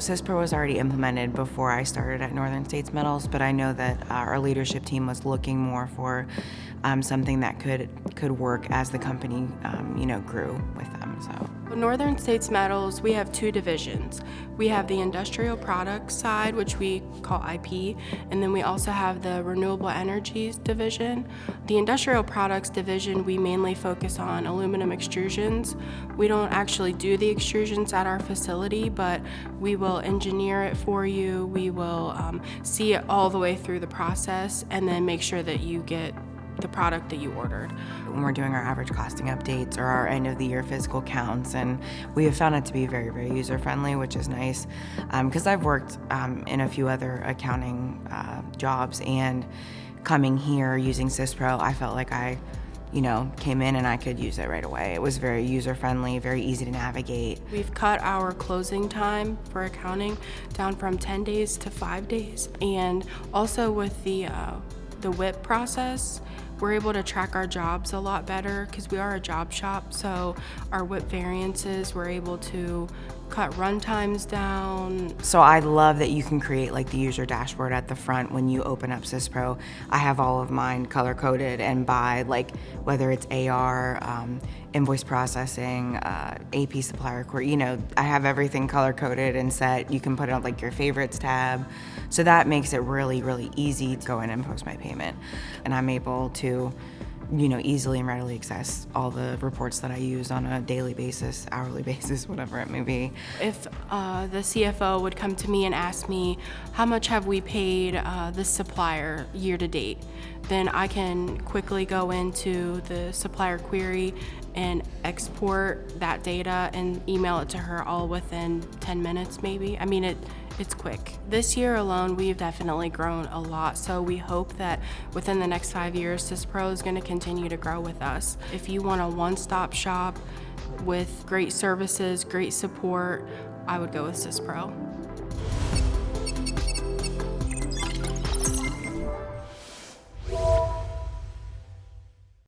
Syspro was already implemented before I started at Northern States Metals, but I know that our leadership team was looking more for something that could work as the company, grew with them. So. Northern States Metals, we have two divisions. We have the industrial products side, which we call IP, and then we also have the renewable energies division. The industrial products division, we mainly focus on aluminum extrusions. We don't actually do the extrusions at our facility, but we will engineer it for you. We will see it all the way through the process and then make sure that you get the product that you ordered. When we're doing our average costing updates or our end of the year physical counts, and we have found it to be very, very user friendly, which is nice because I've worked in a few other accounting jobs, and coming here using Syspro, I felt like I came in and I could use it right away. It was very user friendly, very easy to navigate. We've cut our closing time for accounting down from 10 days to 5 days, and also with the WIP process, we're able to track our jobs a lot better because we are a job shop, so our WIP variances, we're able to cut run times down. So I love that you can create like the user dashboard at the front when you open up Syspro. I have all of mine color coded and by like whether it's AR, invoice processing, AP supplier query, I have everything color coded and set. You can put out like your favorites tab. So that makes it really, really easy to go in and post my payment. And I'm able to easily and readily access all the reports that I use on a daily basis, hourly basis, whatever it may be. If the CFO would come to me and ask me, how much have we paid this supplier year to date? Then I can quickly go into the supplier query and export that data and email it to her all within 10 minutes maybe. I mean, it's quick. This year alone, we've definitely grown a lot, so we hope that within the next 5 years, Syspro is going to continue to grow with us. If you want a one-stop shop with great services, great support, I would go with Syspro.